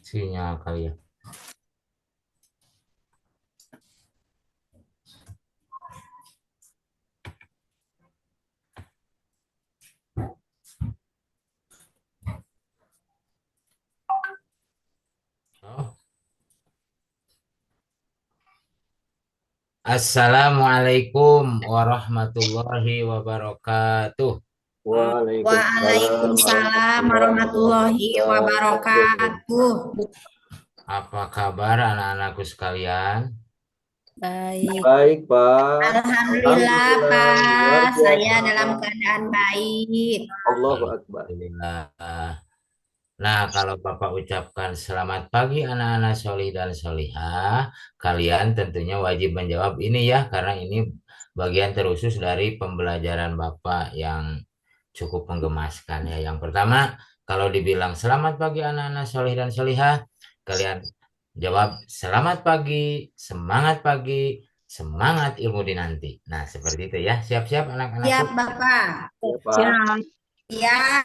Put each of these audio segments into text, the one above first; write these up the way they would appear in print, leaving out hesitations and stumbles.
Sinyal kali ya. Oh. Assalamualaikum warahmatullahi wabarakatuh. Waalaikumsalam Waalaikumsalam warahmatullahi warahmatullahi wabarakatuh. wabarakatuh. Apa kabar anak-anakku sekalian? Baik. Baik, Pak. Alhamdulillah, Alhamdulillah, luar Pak. Saya biasa. dalam keadaan baik. Allahu Akbar. Alhamdulillah. Nah, kalau Bapak ucapkan selamat pagi anak-anak solih dan solihah, kalian tentunya wajib menjawab ini ya, karena ini bagian terusus dari pembelajaran Bapak yang cukup menggemaskan ya. Yang pertama, kalau dibilang selamat pagi anak-anak solih dan solihah, kalian jawab selamat pagi, semangat ilmu dinanti. Nah, seperti itu ya. Siap-siap Siap, anak-anakku. Bapak. Ya, Pak. Siap. Siap.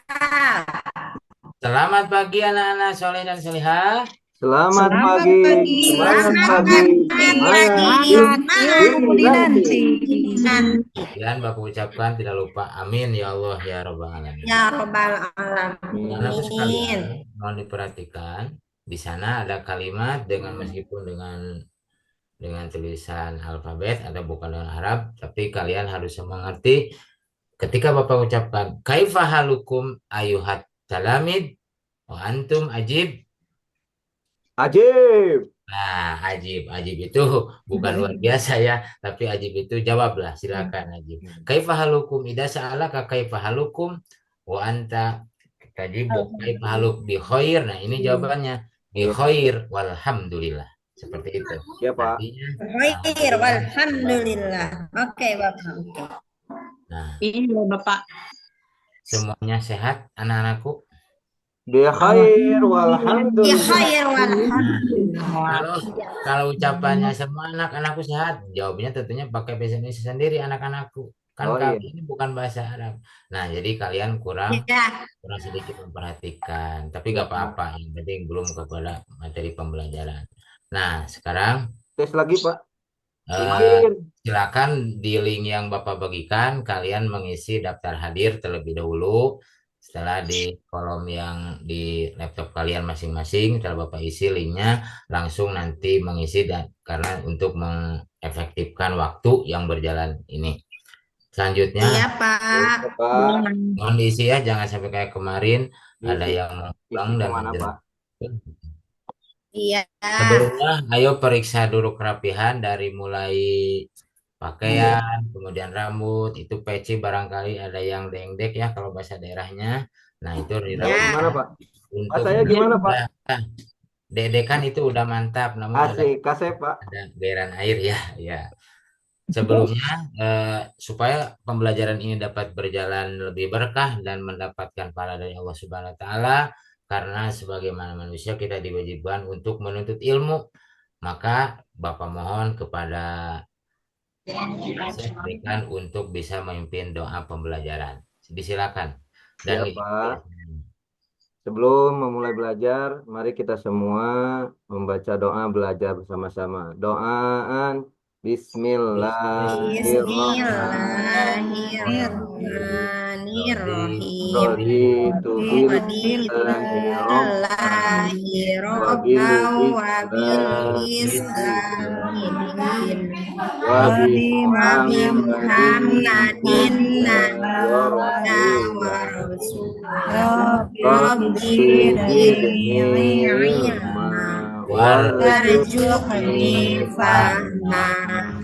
Selamat pagi anak-anak soleh dan solihah. Selamat Selamat pagi, pagi. semangat Selamat pagi, pagi. semangat Semangat ilmu ilmu nanti. dinanti. Dan Bapak ucapkan tidak lupa amin ya Allah ya Rabbal Alamin. Ya Robbal Anak-anakku sekalian, Alamin. mohon diperhatikan di sana ada kalimat dengan meskipun dengan tulisan alfabet atau bukan dengan Arab, tapi kalian harus mengerti ketika Bapak ucapkan kaifa halukum ayuhat talamid wa antum ajib. Ajib. Nah, ajib itu bukan luar biasa ya, tapi ajib itu jawablah, silakan ajib. Kaifa halukum idza sa'alaka kaifa halukum wa anta tajibu kaifa haluk bi khair. Nah, ini jawabannya bi Ya, khair walhamdulillah. Seperti itu. ya, Pak. Artinya Khair, alhamdulillah. walhamdulillah. Oke, Bapak. Oke. Nah, Iya, Bapak. semuanya sehat anak-anakku. Dia khair, Ya walhamdulillah. khair, walhamdulillah. Kalau kalau ucapannya semua anak-anakku sehat, jawabnya tentunya pakai bahasa Indonesia sendiri anak-anakku. Kan Oh iya. kami ini bukan bahasa Arab. Nah, jadi kalian kurang Ya, kurang sedikit memperhatikan, tapi Ya, gak Pak. apa-apa. Yang penting belum kepada materi pembelajaran. Nah, sekarang Tes lagi, Pak. eh, Khair. silakan di link yang Bapak bagikan, kalian mengisi daftar hadir terlebih dahulu. Setelah di kolom yang di laptop kalian masing-masing, setelah Bapak isi linknya, langsung nanti mengisi dan karena untuk mengefektifkan waktu yang berjalan ini. Selanjutnya, iya, Ya, Pak. Pak. mohon diisi ya, jangan sampai kayak kemarin ada Isi, yang mengulang isi dan kemana, Pak? menjelaskan. Iya. Sebelumnya, ayo periksa dulu kerapihan dari mulai pakaian, kemudian rambut, itu peci barangkali ada yang dengdek ya kalau bahasa daerahnya. Nah, itu Saya Ya. gimana, dirapikan. Pak? Pak, Untuk saya ini gimana, Pak? udah dedekan itu udah mantap, namun Asik, kasih, Pak. ada gairan air ya, ya. Sebelumnya supaya pembelajaran ini dapat berjalan lebih berkah dan mendapatkan pahala dari Allah Subhanahu wa taala karena sebagaimana manusia kita diwajibkan untuk menuntut ilmu. Maka Bapak mohon kepada saya berikan untuk bisa memimpin doa pembelajaran. Disilakan dan Ya, diikuti. Pak. Sebelum memulai belajar, mari kita semua membaca doa belajar bersama-sama. Doaan Bismillahirrahmanirrahim. Raditu billahi rabban wa bil Bismillahirrahmanirrahim. Wa bil islami Islamin. wa bi Nabi Muhammadin Muhammadin wa nabiyina wa rasulah. rasulah. Rabbi Rabbi zidni zidni ilma warzuqni warzuqni fahma.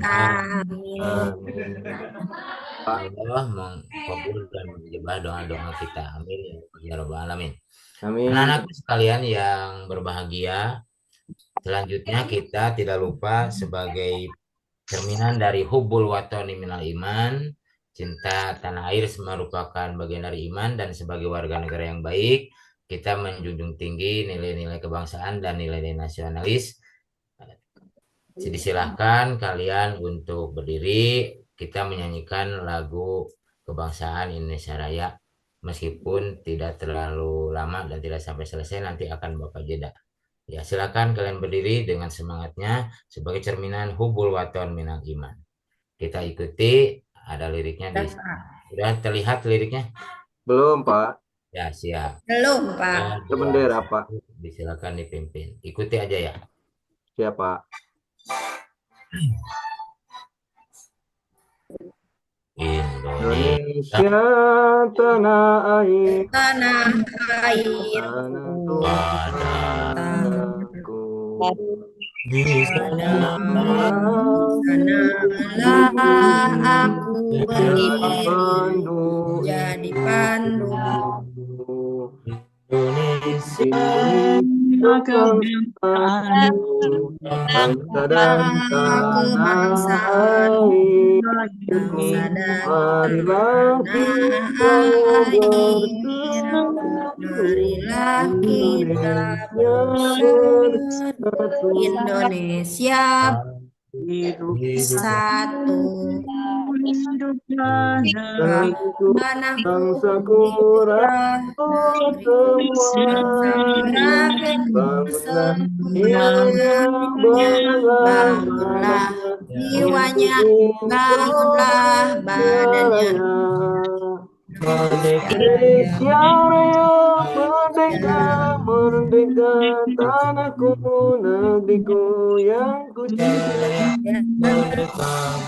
fahma. Amin. Pak, Allah mengkabul dan menjawab doa-doa kita. Amin ya Rabbal Alamin. amin. Anak-anakku sekalian yang berbahagia, selanjutnya kita tidak lupa sebagai cerminan dari hubbul watani minal iman. Cinta tanah air merupakan bagian dari iman, dan sebagai warga negara yang baik, kita menjunjung tinggi nilai-nilai kebangsaan dan nilai-nilai nasionalis. Disilahkan kalian untuk berdiri, kita menyanyikan lagu kebangsaan Indonesia Raya. Meskipun tidak terlalu lama dan tidak sampai selesai, nanti akan Bapak jeda. Ya, silakan kalian berdiri dengan semangatnya sebagai cerminan hubul waton minal iman. Kita ikuti, ada liriknya di sini. Sudah terlihat liriknya? Belum, Pak. Ya, siap. Belum, Pak. Itu bendera, Pak. Disilakan dipimpin. Ikuti aja ya. Siap, Pak. Indonesia Indonesia tanah air, Tanah airku, tanah padaku Tuhanku. di sana sanalah aku berdiri Pandu jadi pandu Indonesia bangsa dan bangsa tanah airku. bangsa dan Marilah kita marilah kita bersatu Indonesia satu tanah bangsaku rakyat semua bangsa yang bangunlah jiwanya, bangunlah badannya. Indonesia Raya merdeka, merdeka tanahku, negeriku yang ku cinta.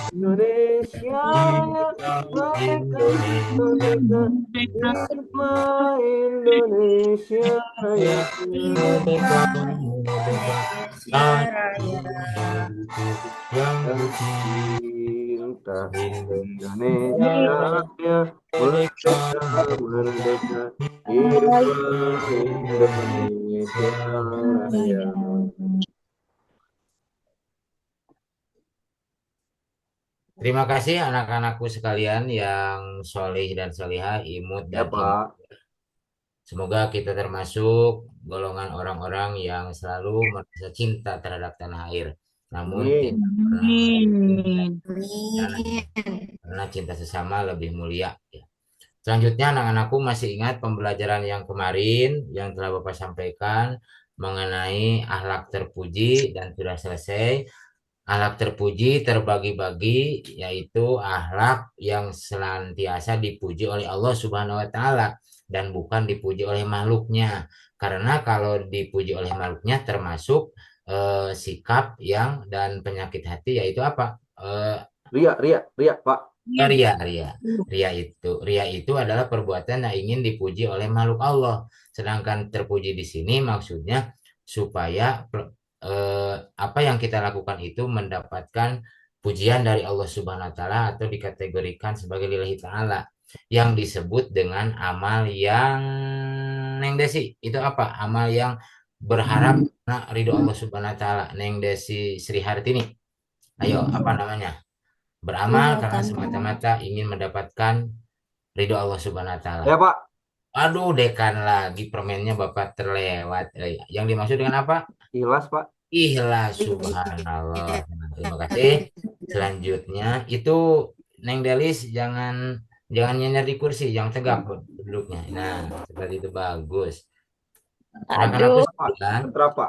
Indonesia Raya merdeka, merdeka, hiduplah Indonesia Raya. yang Cinta Indonesia Raya merdeka, merdeka, hiduplah Indonesia Raya. Terima kasih anak-anakku sekalian yang solih dan solihah, imut Ya, dan Pak. semoga kita termasuk golongan orang-orang yang selalu merasa cinta terhadap tanah air. Namun Amin. tidak pernah Amin. karena cinta sesama lebih mulia. Ya. Selanjutnya anak-anakku masih ingat pembelajaran yang kemarin yang telah Bapak sampaikan mengenai akhlak terpuji dan sudah selesai. Akhlak terpuji terbagi-bagi, yaitu akhlak yang senantiasa dipuji oleh Allah Subhanahu wa Ta'ala dan bukan dipuji oleh makhluknya. Karena kalau dipuji oleh makhluknya termasuk sikap yang dan penyakit hati, yaitu apa? Ria, Pak. Ria itu adalah perbuatan yang ingin dipuji oleh makhluk Allah. Sedangkan terpuji di sini maksudnya supaya apa yang kita lakukan itu mendapatkan pujian dari Allah Subhanahu wa Ta'ala atau dikategorikan sebagai lillahi ta'ala, yang disebut dengan amal yang Neng Desi itu apa? Amal yang berharap ridho Allah Subhanahu wa Ta'ala. Neng Desi Sri Hartini, ayo apa namanya? Beramal karena semata-mata ingin mendapatkan ridho Allah Subhanahu wa Ta'ala. Ya, Pak. Aduh, dekan lagi permennya Bapak terlewat. Yang dimaksud dengan apa? Ikhlas, Pak. Ikhlas, subhanallah. Terima kasih. Selanjutnya itu Neng Delis jangan nyender di kursi, yang tegak duduknya. Nah, seperti itu bagus. Anak-anakku sekalian, Berapa?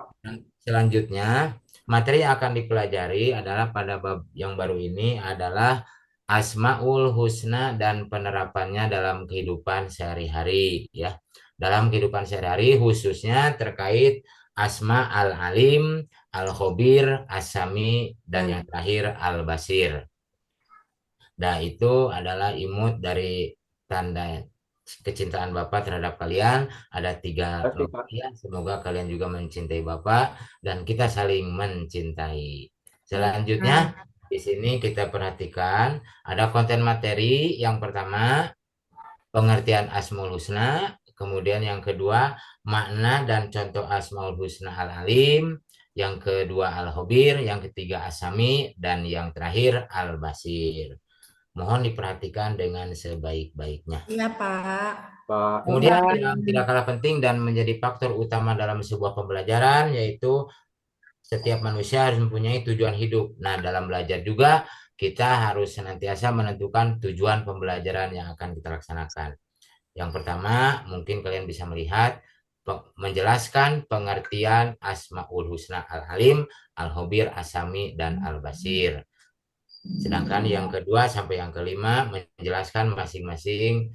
selanjutnya materi yang akan dipelajari adalah pada bab yang baru ini adalah Asmaul Husna dan penerapannya dalam kehidupan sehari-hari ya. Dalam kehidupan sehari-hari khususnya terkait Asma Al-Alim, Al-Khobir, As-Sami, dan yang terakhir Al-Basir. Nah, itu adalah imut dari tanda kecintaan Bapak terhadap kalian. Ada 3 Kasih, Pak. ya. Semoga kalian juga mencintai Bapak dan kita saling mencintai. Selanjutnya di sini kita perhatikan ada konten materi. Yang pertama pengertian Asmaul Husna, kemudian yang kedua makna dan contoh Asmaul Husna Al-Alim, yang kedua Al-Khabir, yang ketiga As-Sami, dan yang terakhir Al-Basir. Mohon diperhatikan dengan sebaik-baiknya. Iya, Pak. Pak. Kemudian yang tidak kalah penting dan menjadi faktor utama dalam sebuah pembelajaran yaitu setiap manusia harus mempunyai tujuan hidup. Nah, dalam belajar juga kita harus senantiasa menentukan tujuan pembelajaran yang akan kita laksanakan. Yang pertama, mungkin kalian bisa melihat menjelaskan pengertian Asmaul Husna Al-Alim, Al-Khabir, As-Sami, dan Al-Basir. Sedangkan yang kedua sampai yang kelima menjelaskan masing-masing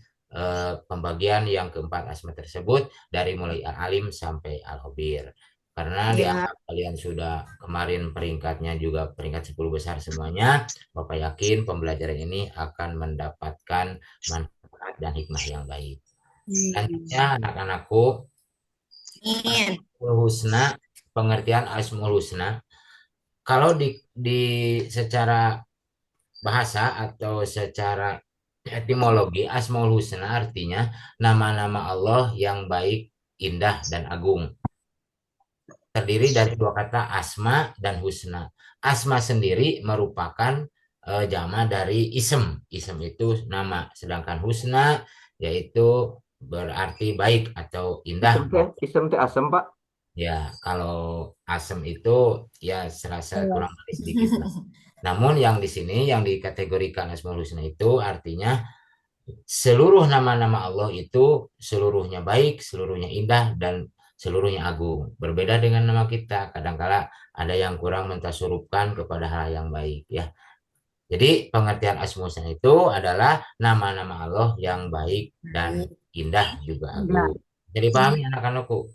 pembagian yang keempat asma tersebut dari mulai Al-Alim sampai Al-Khabir. Karena Ya. dianggap kalian sudah kemarin peringkatnya juga peringkat 10 besar semuanya, Bapak yakin pembelajaran ini akan mendapatkan manfaat dan hikmah yang baik. Selanjutnya anak-anakku, Amin. Asmaul Husna, pengertian Asmaul Husna. Kalau di secara bahasa atau secara etimologi, Asmaul Husna artinya nama-nama Allah yang baik, indah, dan agung. Terdiri dari dua kata asma dan husna. Asma sendiri merupakan jama dari isem. Isem itu nama. Sedangkan husna yaitu berarti baik atau indah. Isem teh asem, Pak. Ya, kalau asem itu ya serasa kurang manis sedikit lah. Namun yang di sini yang dikategorikan Asmaul Husna itu artinya seluruh nama-nama Allah itu seluruhnya baik, seluruhnya indah, dan seluruhnya agung. Berbeda dengan nama kita, kadangkala ada yang kurang mentasurupkan kepada hal yang baik ya. Jadi pengertian Asmaul Husna itu adalah nama-nama Allah yang baik dan indah juga agung. Jadi pahami anak-anakku?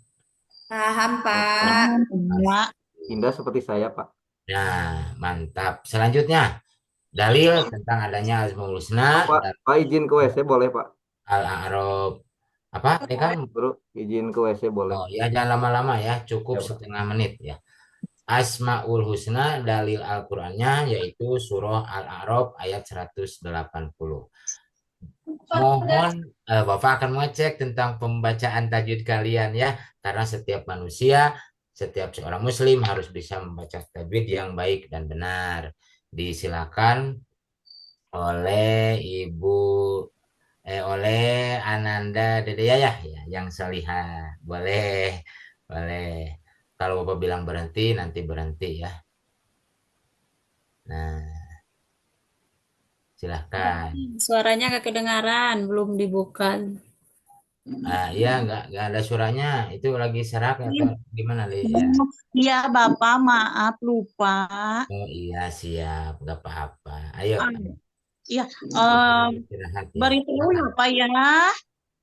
Paham, Pak. Ya. Indah seperti saya, Pak. Nah, mantap. Selanjutnya, dalil tentang adanya Asmaul Husna Pak, dan Pak izin ke WC boleh, Pak? Al-A'raf. Apa? Kan? Bro, izin ke WC boleh. Oh ya, jangan lama-lama ya, cukup Ya, Pak. setengah menit ya. Asmaul Husna dalil Al-Qur'annya yaitu surah Al-A'raf ayat 180. Mohon Bapak akan mengecek tentang pembacaan tajwid kalian ya, karena setiap manusia, setiap seorang muslim harus bisa membaca tajwid yang baik dan benar. Disilakan oleh Ibu oleh Ananda Dede ya, yang salihah. Boleh, boleh. Kalau Bapak bilang berhenti, nanti berhenti ya. Nah, silahkan. Suaranya gak kedengaran, belum dibuka. Iya, nggak ada suaranya. Itu lagi serak atau gimana, Li? Ya. Iya, Bapak, maaf lupa. Oh iya, siap. Nggak apa-apa. Ayo. Iya, Istirahat ya. beritahu ya, Pak ya.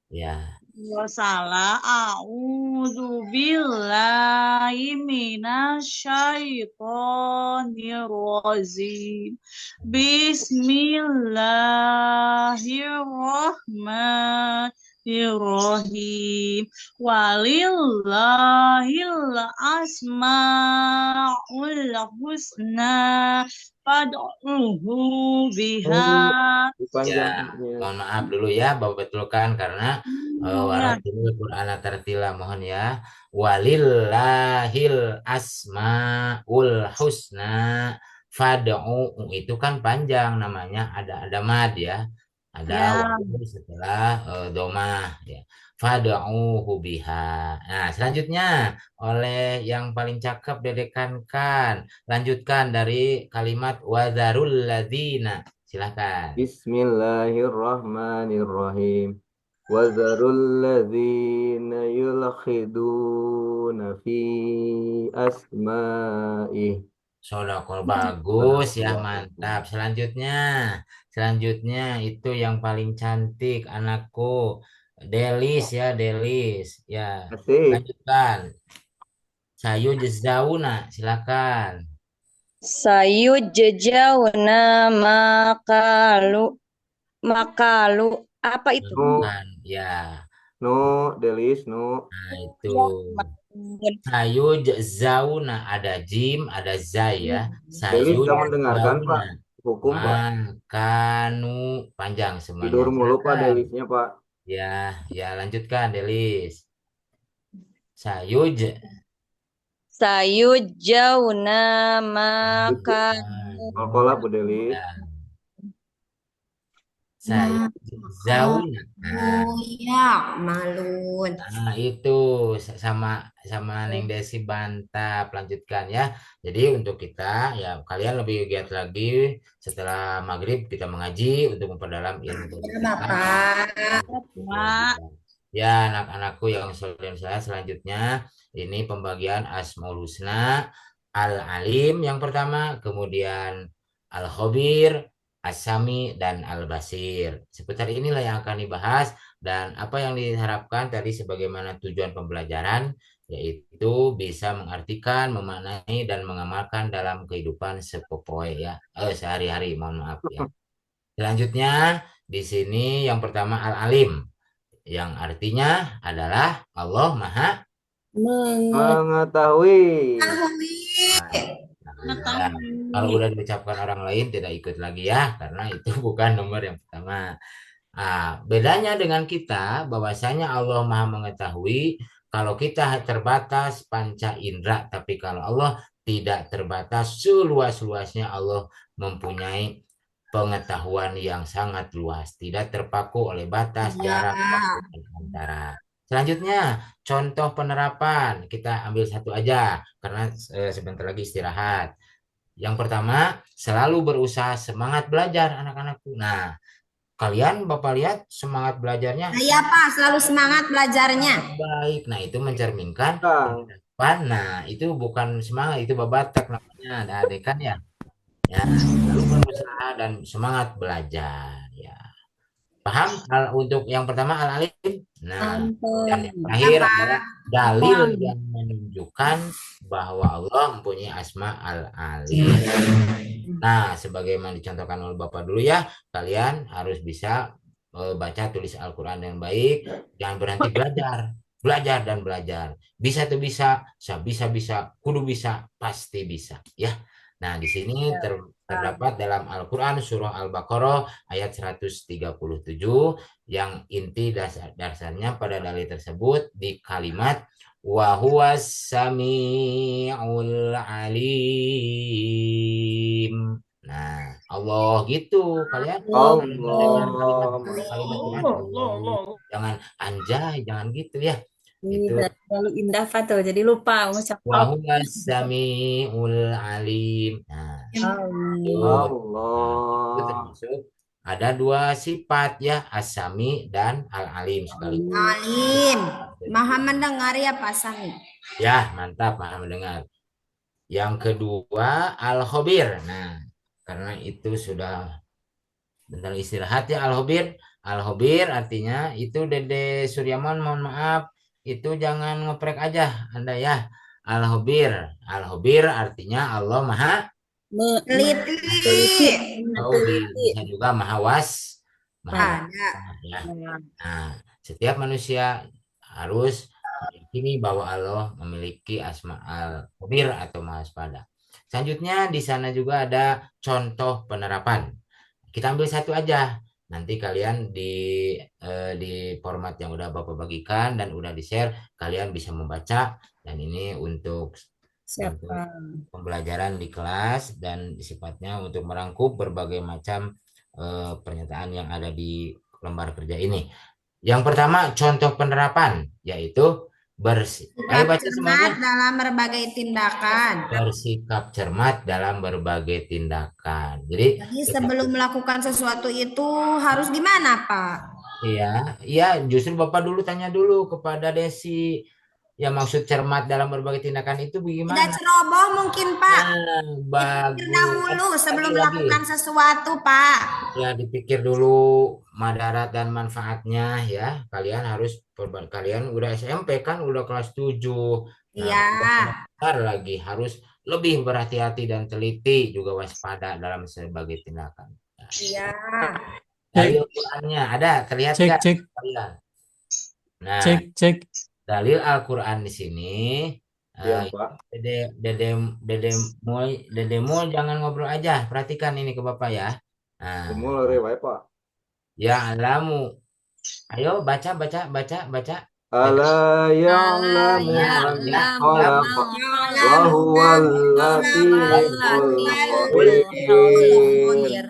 Ya. Gua salah. A'udzu billahi minasyaitonir rajim. Bismillahirrahmanirrahim. Walillahil asmaul husna fad'uhu biha. Ya, Dipanjangnya. mohon maaf dulu ya, Bapak betulkan karena waratil Quran tartila mohon ya. Walillahil asmaul husna fad'u itu kan panjang namanya, ada mad ya. Ada Ya. wawu setelah domah ya. Fad'uhu biha. Nah, selanjutnya oleh yang paling cakep dedekankan. Lanjutkan dari kalimat wadzarul ladzina. Silakan. Bismillahirrahmanirrahim. Wazarul ladzina yulkhiduna fi asma'ih. Sodakol bagus ya, mantap. Selanjutnya itu yang paling cantik anakku. Delis ya, Delis. Ya, Asik. lanjutkan. Sayu Jezauna, silakan. Sayujjauna makalu apa itu? Bukan, ya. No, Delis, no. Nah, itu. Sayu Jezauna ada jim, ada zai ya. Delis Sayu sudah mendengarkan, Pak. Jezauna. Hukum, Pak. Makanu panjang semuanya. Tidur mulu, Pak, Silakan. Delisnya, Pak. Ya, lanjutkan Delis. Sayuj sayujjauna maka Al-Qolah Bu Deli. Ya, saya zauna. Nah, Malun. nah, itu sama sama Neng Desi bantap lanjutkan ya. Jadi untuk kita ya kalian lebih giat lagi setelah maghrib kita mengaji untuk memperdalam ilmu Ya, kita. Bapak. Pak. Ya anak-anakku yang saya selanjutnya ini pembagian Asmaul Husna Al-Alim yang pertama, kemudian Al-Khabir, As-Sami, dan Al-Basir. Seputar inilah yang akan dibahas dan apa yang diharapkan tadi sebagaimana tujuan pembelajaran yaitu bisa mengartikan, memaknai, dan mengamalkan dalam kehidupan sehari-hari. Mohon maaf ya. Selanjutnya di sini yang pertama Al-Alim yang artinya adalah Allah Maha Mengetahui. Ya, kalau udah diucapkan orang lain tidak ikut lagi ya, karena itu bukan nomor yang pertama. Bedanya dengan kita, bahwasanya Allah Maha Mengetahui. Kalau kita terbatas panca indera, tapi kalau Allah tidak terbatas seluas-luasnya, Allah mempunyai pengetahuan yang sangat luas, tidak terpaku oleh batas, jarak, waktu, dan antara. Selanjutnya, contoh penerapan. Kita ambil satu aja, karena sebentar lagi istirahat. Yang pertama, selalu berusaha semangat belajar anak-anakku. Nah, kalian Bapak lihat semangat belajarnya Iya, Pak, selalu semangat belajarnya. baik. Nah, itu mencerminkan Kang. penerapan. Nah, itu bukan semangat, itu babatak namanya. Ada adik kan ya? Ya, selalu berusaha dan semangat belajar. Ya, paham? Untuk yang pertama Al-Alim. Nah, dan yang terakhir adalah dalil yang menunjukkan bahwa Allah mempunyai asma Al-Alim. Nah, sebagaimana dicontohkan oleh Bapak dulu ya, kalian harus bisa baca tulis Al-Quran dengan baik, jangan berhenti belajar, belajar dan belajar. Bisa tuh bisa, bisa, kudu bisa, pasti bisa, ya. Nah, di sini terdapat dalam Al-Quran surah Al-Baqarah ayat 137 yang inti dasarnya pada dalil tersebut di kalimat wa huwas sami'ul alim. Nah, Allah gitu kalian mendengar kalimat Quran Allah. Jangan anjay, jangan gitu ya. Itu Tidak terlalu indah Pak tuh, jadi lupa mengucap wa huwas sami'ul alim. Nah, itu Allah. termasuk ada dua sifat ya, As-Sami dan Al-Alim sekali. Alim. Maha mendengar ya Pak Sami. Ya, mantap, maha mendengar. Yang kedua Al-Khabir. Nah, karena itu sudah bentar istirahat ya Al-Khabir. Al-Khabir artinya itu Dede Suryaman, mohon maaf, itu jangan ngeprek aja Anda ya. Al-Khabir. Al-Khabir artinya Allah Maha Teliti. atau bisa juga Maha Was. Maha Ada. ya. Nah, setiap manusia harus meyakini bahwa Allah memiliki asma al-khabir atau maha waspada. Selanjutnya di sana juga ada contoh penerapan. Kita ambil satu aja. Nanti kalian di format yang udah Bapak bagikan dan udah di-share, kalian bisa membaca dan ini untuk pembelajaran di kelas dan sifatnya untuk merangkup berbagai macam pernyataan yang ada di lembar kerja ini. Yang pertama contoh penerapan yaitu Sikap cermat dalam berbagai tindakan. bersikap cermat dalam berbagai tindakan. Jadi sebelum melakukan sesuatu itu harus gimana Pak? Iya, justru Bapak dulu tanya dulu kepada Desi. Ya maksud cermat dalam berbagai tindakan itu bagaimana? Tidak ceroboh mungkin Pak. Bagus. Dahulu sebelum melakukan sesuatu Pak. Ya dipikir dulu madarat dan manfaatnya ya. Kalian udah SMP kan udah kelas 7. Iya. Lagi harus lebih berhati-hati dan teliti juga waspada dalam sebagai tindakan. Iya. Dalil Al-Qur'annya ada terlihat nggak? Nah, cek. Dalil Al-Qur'an di sini. Iya, Pak. Dede Mul jangan ngobrol aja. Perhatikan ini ke Bapak ya. Nah, Mulai Pak. ya alamu. Ayo baca. Ala ya'lamu man khalaq wa huwal latiful khabir.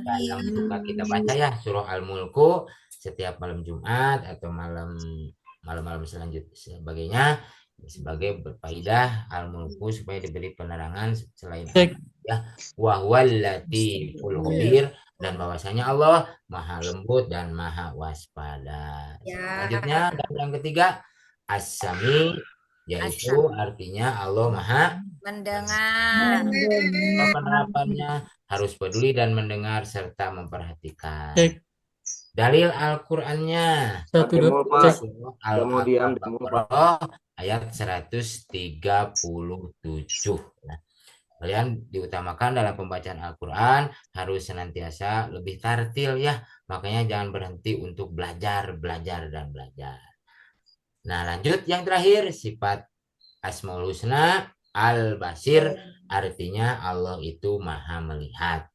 Nah, yang suka kita baca ya surah Al-Mulku setiap malam Jumat atau malam-malam selanjutnya sebagainya sebagai berfaedah Al-Mulku supaya diberi penerangan selain ya wa huwal latiful khabir, dan bahwasanya Allah maha lembut dan maha waspada. Selanjutnya dan yang ketiga As-Sami, yaitu artinya Allah maha mendengar. penerapannya harus peduli dan mendengar serta memperhatikan. Dalil Al-Qur'annya Demul, Pak. Surah Kemudian Al-Baqarah ayat 137. Nah, kalian diutamakan dalam pembacaan Al-Quran harus senantiasa lebih tartil ya. Makanya jangan berhenti untuk belajar. Nah, lanjut yang terakhir sifat Asmaul Husna Al-Basir, artinya Allah itu maha melihat.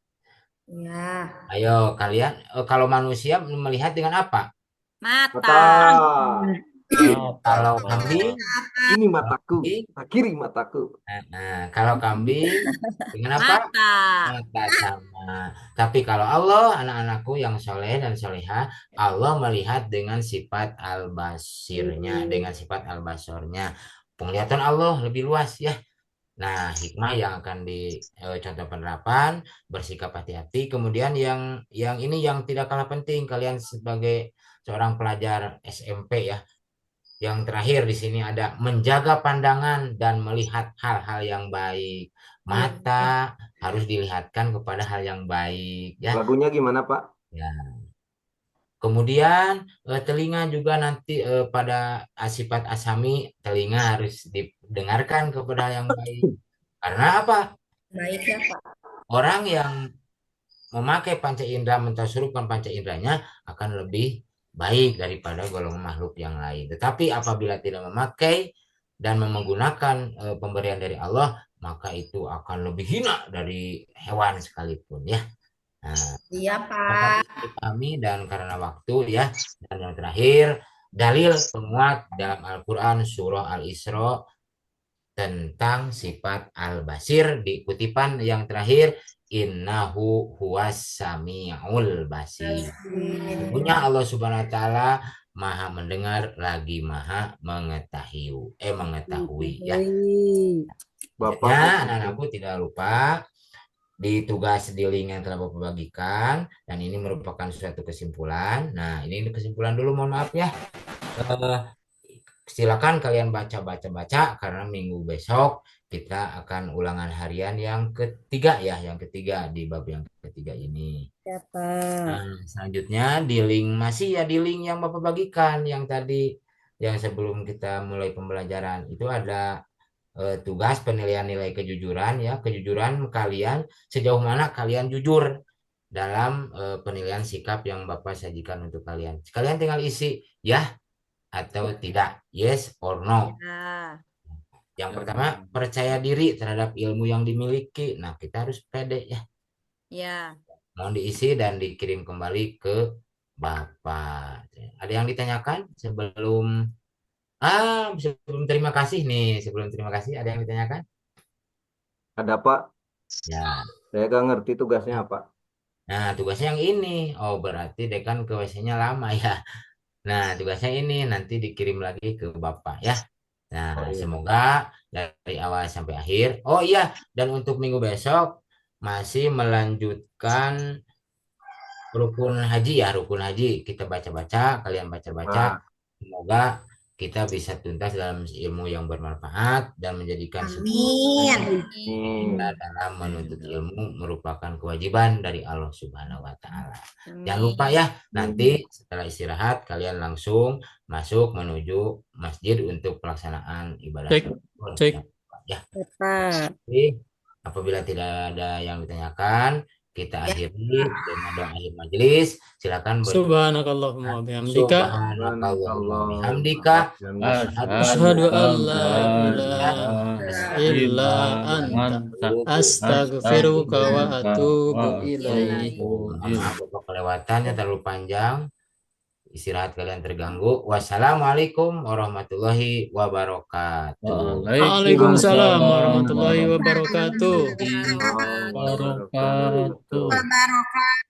Ya. Ayo kalian, kalau manusia melihat dengan apa? Mata. Kalau kambing, ini mataku, kiri mataku. nah, kalau kambing dengan apa? Mata. Mata sama. Tapi kalau Allah, anak-anakku yang soleh dan soleha, Allah melihat dengan sifat al-basirnya, dengan sifat al-basornya. Penglihatan Allah lebih luas ya. Nah, hikmah yang akan contoh penerapan, bersikap hati-hati. Kemudian yang ini yang tidak kalah penting, kalian sebagai seorang pelajar SMP ya. Yang terakhir di sini ada menjaga pandangan dan melihat hal-hal yang baik. Mata harus dilihatkan kepada hal yang baik ya. Lagunya gimana, Pak? Ya. Kemudian telinga juga nanti pada sifat asami, telinga harus didengarkan kepada hal yang baik. Karena apa? Baik ya, Pak. Orang yang memakai panca indera, mentasarufkan panca inderanya akan lebih baik daripada golongan makhluk yang lain. Tetapi apabila tidak memakai dan menggunakan pemberian dari Allah, maka itu akan lebih hina dari hewan sekalipun ya. Nah, iya Pak. Kami dan karena waktu ya. Dan yang terakhir, dalil penguat dalam Al-Quran surah Al-Isra tentang sifat Al-Basir di kutipan yang terakhir, innahu huwas sami'ul basir. Sesungguhnya Allah Subhanahu wa taala maha mendengar lagi maha mengetahui ya. Bapak, Anak-anakku tidak lupa di tugas di link yang telah Bapak bagikan, dan ini merupakan suatu kesimpulan. Nah, ini kesimpulan dulu, mohon maaf ya. Silakan kalian baca karena minggu besok kita akan ulangan harian yang ketiga ya, yang ketiga di bab yang ketiga ini. Nah, selanjutnya di link masih ya di link yang Bapak bagikan yang tadi yang sebelum kita mulai pembelajaran itu ada tugas penilaian nilai kejujuran ya, kejujuran kalian sejauh mana kalian jujur dalam penilaian sikap yang Bapak sajikan untuk kalian. Kalian tinggal isi ya atau tidak, yes or no. Yang pertama, percaya diri terhadap ilmu yang dimiliki. Nah, kita harus pede ya. Ya. Mohon diisi dan dikirim kembali ke Bapak. Ada yang ditanyakan sebelum terima kasih nih. Sebelum terima kasih, ada yang ditanyakan? Ada, Pak. Ya. Saya gak ngerti tugasnya apa. Nah, tugasnya yang ini. Oh, berarti dekan ke WC-nya lama ya. Nah, tugasnya ini nanti dikirim lagi ke Bapak ya. Nah, semoga dari awal sampai akhir. Oh iya, dan untuk minggu besok masih melanjutkan rukun haji ya, rukun haji. Kita baca-baca, kalian baca-baca. Semoga kita bisa tuntas dalam ilmu yang bermanfaat dan menjadikan kita dalam menuntut ilmu merupakan kewajiban dari Allah Subhanahu wa taala. Jangan lupa ya, nanti setelah istirahat kalian langsung masuk menuju masjid untuk pelaksanaan ibadah. Ya. Jadi, apabila tidak ada yang ditanyakan, kita akhiri dengan doa akhir majelis. Silakan Subhanakallahumma bihamdika asyhadu an la ilaha illa anta astaghfiruka wa atubu ilaik. Maaf kelewatan yang terlalu panjang. istirahat kalian terganggu. Wassalamualaikum warahmatullahi wabarakatuh. Waalaikumsalam warahmatullahi wabarakatuh. Waalaikumsalam warahmatullahi wabarakatuh. Wabarakatuh. Wabarakatuh.